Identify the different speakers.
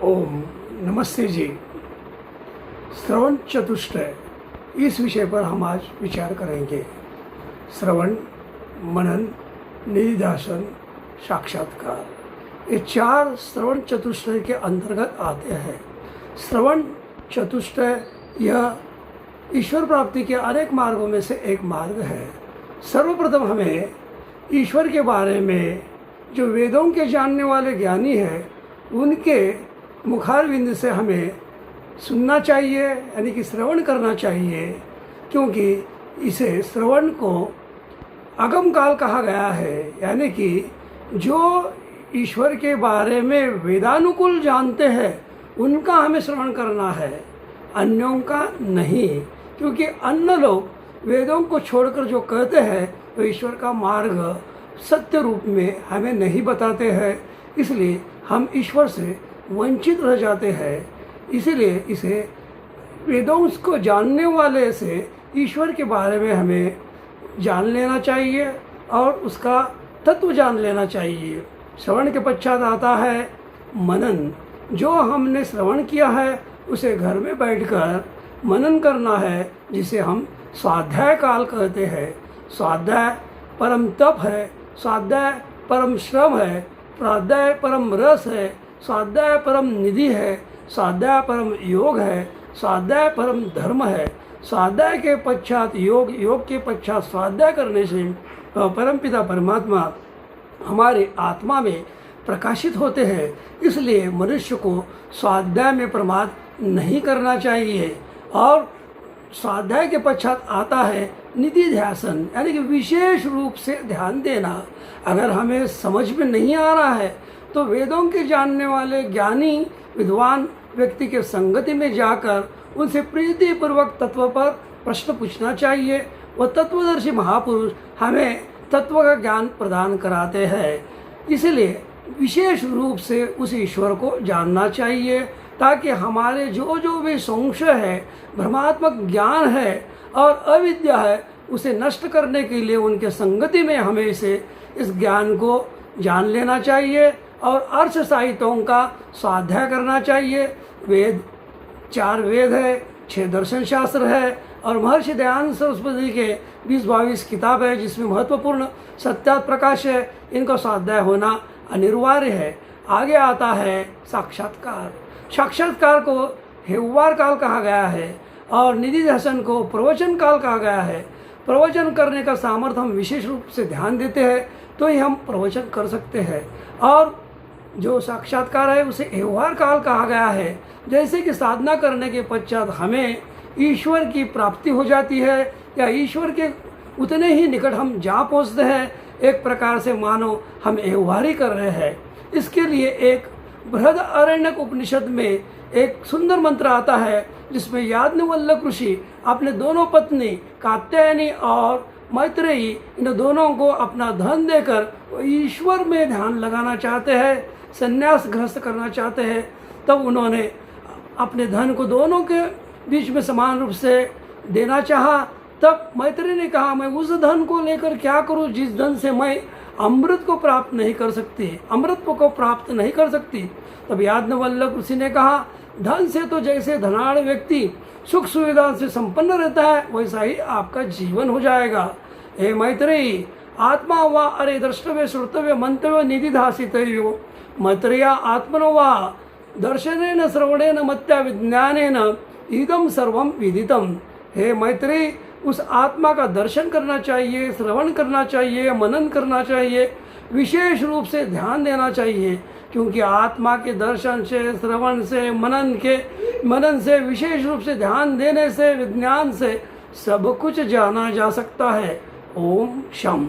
Speaker 1: ओम नमस्ते जी। श्रवण चतुष्टय इस विषय पर हम आज विचार करेंगे। श्रवण, मनन, निधिध्यासन, साक्षात्कार, ये चार श्रवण चतुष्टय के अंतर्गत आते हैं। श्रवण चतुष्टय यह ईश्वर प्राप्ति के अनेक मार्गों में से एक मार्ग है। सर्वप्रथम हमें ईश्वर के बारे में जो वेदों के जानने वाले ज्ञानी हैं उनके मुखारविंद से हमें सुनना चाहिए, यानी कि श्रवण करना चाहिए, क्योंकि इसे श्रवण को अगम काल कहा गया है। यानी कि जो ईश्वर के बारे में वेदानुकूल जानते हैं उनका हमें श्रवण करना है, अन्यों का नहीं। क्योंकि अन्य लोग वेदों को छोड़कर जो कहते हैं वो ईश्वर का मार्ग सत्य रूप में हमें नहीं बताते हैं, इसलिए हम ईश्वर से वंचित रह जाते हैं। इसीलिए इसे वेदों को जानने वाले से ईश्वर के बारे में हमें जान लेना चाहिए और उसका तत्व जान लेना चाहिए। श्रवण के पश्चात आता है मनन। जो हमने श्रवण किया है उसे घर में बैठकर मनन करना है, जिसे हम स्वाध्याय काल कहते हैं। स्वाध्याय परम तप है, स्वाध्याय परम श्रम है, स्वाध्याय परम रस है, स्वाध्याय परम निधि है, स्वाध्याय परम योग है, स्वाध्याय परम धर्म है। स्वाध्याय के पश्चात योग, योग के पश्चात स्वाध्याय करने से परमपिता परमात्मा हमारे आत्मा में प्रकाशित होते हैं। इसलिए मनुष्य को स्वाध्याय में प्रमाद नहीं करना चाहिए। और स्वाध्याय के पश्चात आता है निधिध्यासन, यानी कि विशेष रूप से ध्यान देना। अगर हमें समझ में नहीं आ रहा है तो वेदों के जानने वाले ज्ञानी विद्वान व्यक्ति के संगति में जाकर उनसे प्रीतिपूर्वक तत्व पर प्रश्न पूछना चाहिए। वह तत्वदर्शी महापुरुष हमें तत्व का ज्ञान प्रदान कराते हैं। इसलिए विशेष रूप से उस ईश्वर को जानना चाहिए, ताकि हमारे जो जो भी संशय है, भ्रमात्मक ज्ञान है और अविद्या है, उसे नष्ट करने के लिए उनके संगति में हमें इस ज्ञान को जान लेना चाहिए और अर्थ साहित्यों का स्वाध्याय करना चाहिए। वेद 4 वेद है, 6 दर्शन शास्त्र है और महर्षि दयानंद सरस्वती के 20-22 किताब है, जिसमें महत्वपूर्ण सत्यार्थ प्रकाश है। इनका स्वाध्याय होना अनिवार्य है। आगे आता है साक्षात्कार। साक्षात्कार को हेव्वार काल कहा गया है और निधिध्यासन को प्रवचन काल कहा गया है। प्रवचन करने का सामर्थ्य हम विशेष रूप से ध्यान देते हैं तो ही हम प्रवचन कर सकते हैं। और जो साक्षात्कार है उसे हेव्वार काल कहा गया है। जैसे कि साधना करने के पश्चात हमें ईश्वर की प्राप्ति हो जाती है या ईश्वर के उतने ही निकट हम जा पहुँचते हैं। एक प्रकार से मानो हम हेव्वारी कर रहे हैं। इसके लिए एक बृहदारण्यक उपनिषद में एक सुंदर मंत्र आता है, जिसमें याज्ञवल्क्य ऋषि अपने दोनों पत्नी कात्यायनी और मैत्रेयी, इन दोनों को अपना धन देकर ईश्वर में ध्यान लगाना चाहते हैं, संन्यास ग्रस्त करना चाहते हैं। तब उन्होंने अपने धन को दोनों के बीच में समान रूप से देना चाहा। तब मैत्रेयी ने कहा, मैं उस धन को लेकर क्या करूं जिस धन से मैं अमृत को प्राप्त नहीं कर सकती, अमृत को प्राप्त नहीं कर सकती। तब याज्ञवल्क्य ऋषि ने कहा, धन से तो जैसे धनाढ़ व्यक्ति सुख सुविधा से संपन्न रहता है, वैसा ही आपका जीवन हो जाएगा। हे मैत्रेयी, आत्मा वा अरे द्रष्टव्य श्रोतव्य मंतव्य निधिध्यासितव्यो मैत्रेया आत्मनो वा दर्शनेन श्रवणेन मत्या विज्ञानेन इदम सर्वम विदितम। हे मैत्रेयी, उस आत्मा का दर्शन करना चाहिए, श्रवण करना चाहिए, मनन करना चाहिए, विशेष रूप से ध्यान देना चाहिए। क्योंकि आत्मा के दर्शन से, श्रवण से, मनन से, विशेष रूप से ध्यान देने से, विज्ञान से सब कुछ जाना जा सकता है। ओम शम।